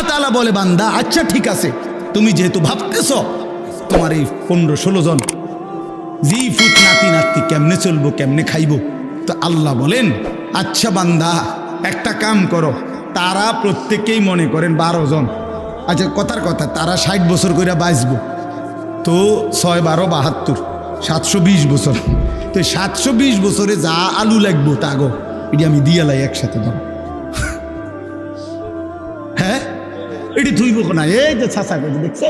তাআলা বলে বান্দা আচ্ছা ঠিক আছে, তুমি যেহেতু ভাবতেছ তোমার এই 15-16 জন জি ফুট নাতি নাতি কেমনে চলবো কেমনে খাইবো, তো আল্লাহ বলেন আচ্ছা বান্দা একটা কাম করো, তারা প্রত্যেকেই মনে করেন 12 জন, আচ্ছা কথার কথা তারা 60 বছর করে বাঁচবো, তো 6-12-72 720 বছর, তো 720 বছরে যা আলু লাগবো তা গো এটি আমি দিয়ে লাই একসাথে ধরো। হ্যাঁ এটি ধুইব না, এই যে ছাঁচা করে দেখছে,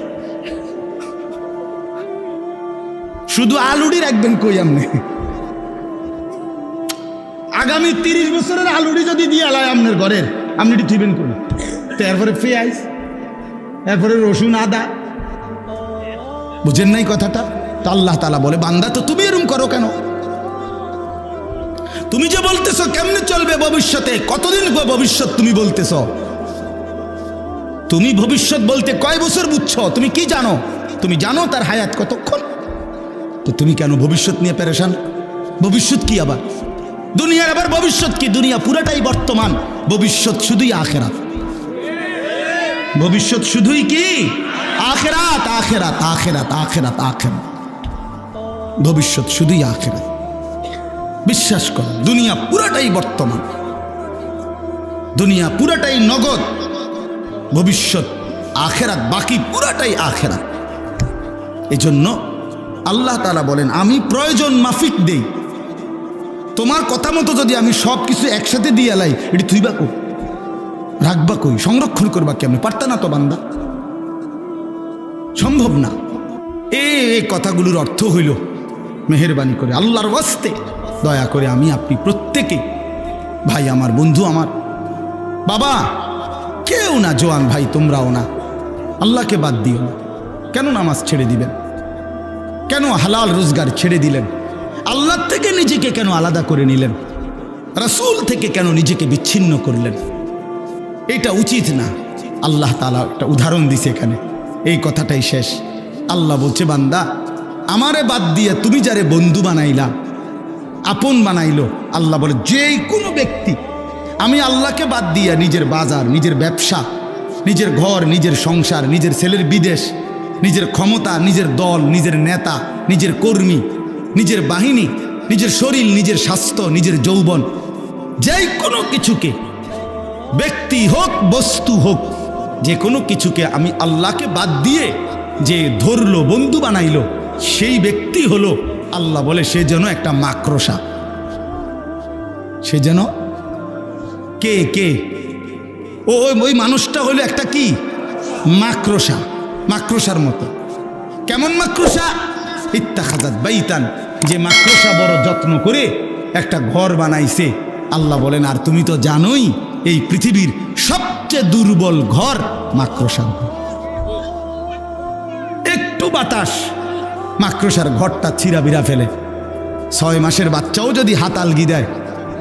শুধু আলুডি রাখবেন কই আমনে, আগামী 30 বছরের আলুডি যদি দিয়ে আলাই আপনার ঘরের, আপনি এটি ধুইবেন কই? তারপরে পেঁয়াজ, এরপরে রসুন আদা, বুঝেন নাই কথাটা? তো আল্লাহ তাআলা বলে বান্দা তো তুমি এরকম করো কেন? তুমি যে বলতেছো কেমনে চলবে ভবিষ্যতে, কতদিন ভবিষ্যৎ তুমি বলতেছো, তুমি ভবিষ্যৎ বলতে কয় বছর বুঝছো? তুমি কি জানো? তুমি জানো তার হায়াত কতক্ষণ? তো তুমি কেন ভবিষ্যৎ নিয়ে পেরেশান? ভবিষ্যৎ কি আবার? দুনিয়ার আবার ভবিষ্যৎ কি? দুনিয়া পুরাটাই বর্তমান, ভবিষ্যৎ শুধুই আখিরাত। ভবিষ্যৎ শুধুই কি? আখিরাত, আখিরাত, আখিরাত, আখিরাত, আখিরাত। ভবিষ্যৎ শুধুই আখিরাত। বিশ্বাস কর, দুনিয়া পুরাটাই বর্তমান, দুনিয়া পুরাটাই নগদ, ভবিষ্যৎ আখিরাত, বাকি পুরাটাই আখিরাত। এজন্য আল্লাহ তাআলা বলেন আমি প্রয়োজন মাফিক দেই, তোমার কথা মতো যদি আমি সব কিছু একসাথে দিয়ে এলাই, এটি থুইবা কই, রাখবা কই, সংরক্ষণ করবা কেমনে? পারতা না তো বান্দা, সম্ভব না। এই কথাগুলোর অর্থ হইল মেহেরবানি করে আল্লাহর ওয়াস্তে দয়া করে আমি আপনি প্রত্যেকে, ভাই আমার, বন্ধু আমার, বাবা কেউ না, জোয়ান ভাই তোমরাও না, আল্লাহকে বাদ দিও না। কেন নামাজ ছেড়ে দিবেন? কেন হালাল রোজগার ছেড়ে দিলেন? আল্লাহ থেকে নিজেকে কেন আলাদা করে নিলেন? রাসূল থেকে কেন নিজেকে বিচ্ছিন্ন করলেন? এটা উচিত না। আল্লাহ তাআলা একটা উদাহরণ দিছে এখানে, এই কথাটাই শেষ। আল্লাহ বলছে বান্দা আমারে বাদ দিয়ে তুমি যারে বন্ধু বানাইলা, আপন বানাইলো, আল্লাহ বলে যেই কোনো ব্যক্তি আমি আল্লাহকে বাদ দিয়া নিজের বাজার, নিজের ব্যবসা, নিজের ঘর, নিজের সংসার, নিজের ছেলের বিদেশ, নিজের ক্ষমতা, নিজের দল, নিজের নেতা, নিজের কর্মী, নিজের বাহিনী, নিজের শরীর, নিজের স্বাস্থ্য, নিজের যৌবন, যেই কোনো কিছুকে, ব্যক্তি হোক বস্তু হোক, যে কোনো কিছুকে আমি আল্লাহকে বাদ দিয়ে যে ধরলো, বন্ধু বানাইলো, সেই ব্যক্তি হলো, আল্লাহ বলে সে যেন একটা মাকড়সা। সে যেন কে কে ওই মানুষটা হলো একটা কি? মাকড়সা, মাকড়সার মতো। কেমন মাকড়সা? ইত্তাখাযাত বাইতান, যে মাকড়সা বড় যত্ন করে একটা ঘর বানাইছে। আল্লাহ বলেন আর তুমি তো জানোই এই পৃথিবীর সবচেয়ে দুর্বল ঘর মাকড়সার ঘর। একটু বাতাস মাকড়সার ঘরটা ছিঁড়াবিড়া ফেলে। 6 মাসের বাচ্চাও যদি হাত আলগি দেয়,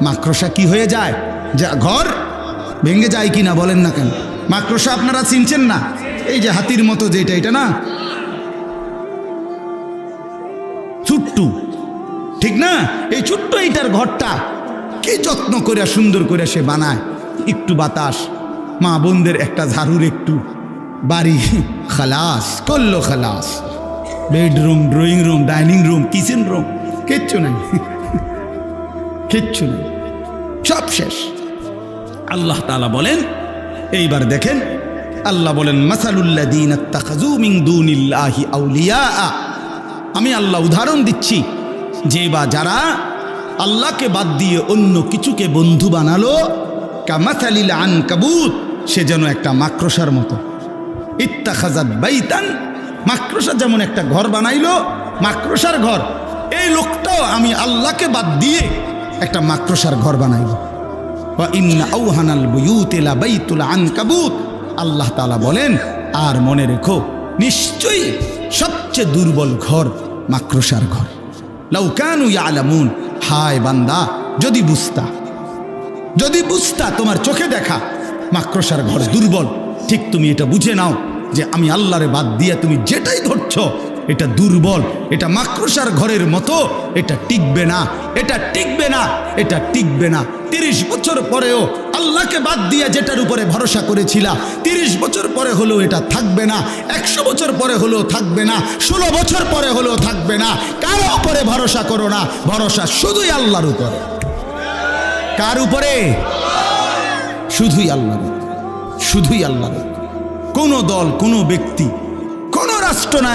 মাকড়সা কি হয়ে যায়? যা ঘর ভেঙে যায় কি না বলেন না কেন? মাকড়সা আপনারা চিনছেন না? এই যে হাতির মতো যেটা, এটা না ছোট্টু, ঠিক না? এই ছোট্ট এইটার ঘরটা কি যত্ন করে সুন্দর করে সে বানায়। একটু বাতাস, মা বোনদের একটা ঝাড়ুর একটু বাড়ি, খালাস করলো, খালাস। Bedroom, drawing room, dining room, kitchen room, কিচ্ছু নাই, কিচ্ছু নেই, সব শেষ। আল্লাহ তাআলা বলেন, এইবার দেখেন, আল্লাহ বলেন মাসালুল্লাযীনা ইত্তাখাযু মিন দুনিল্লাহি আউলিয়া, আমি আল্লাহ উদাহরণ দিচ্ছি যে বা যারা আল্লাহকে বাদ দিয়ে অন্য কিছুকে বন্ধু বানালো, কামাসালিল আনকাবুত, সে যেন একটা মাকড়সার মতো। ইত্তাখাযাত বাইতান, মাকড়সা যেমন একটা ঘর বানাইলো, মাকড়সার ঘর। এই লোকটাও আমি আল্লাহকে বাদ দিয়ে একটা মাকড়সার ঘর বানাইলো। ওয়া ইন্না আওহানাল বুয়ুতি লা বাইতুল আনকাবুত, আল্লাহ তাআলা বলেন আর মনে রেখো নিশ্চয়ই সবচেয়ে দুর্বল ঘর মাকড়সার ঘর। লাউ কানু ইয়ালামুন, হায় বান্দা যদি বুঝতা, যদি বুঝতা, তোমার চোখে দেখা মাকড়সার ঘর দুর্বল, ঠিক তুমি এটা বুঝে নাও যে আমি আল্লাহরে বাদ দিয়ে তুমি যেটাই ধরছ এটা দুর্বল, এটা মাকড়সার ঘরের মতো, এটা টিকবে না, এটা টিকবে না, এটা টিকবে না। 30 বছর পরেও আল্লাহকে বাদ দিয়ে যেটার উপরে ভরসা করেছিলা, 30 বছর পরে হলেও এটা থাকবে না, 100 বছর পরে হলেও থাকবে না, 16 বছর পরে হলেও থাকবে না। কারো উপরে ভরসা করো না, ভরসা শুধুই আল্লাহর উপরে। কার উপরে? শুধুই আল্লাহর উপরে, শুধুই আল্লাহর উপরে। কোনো দল, কোনো ব্যক্তি, কোনো রাষ্ট্র না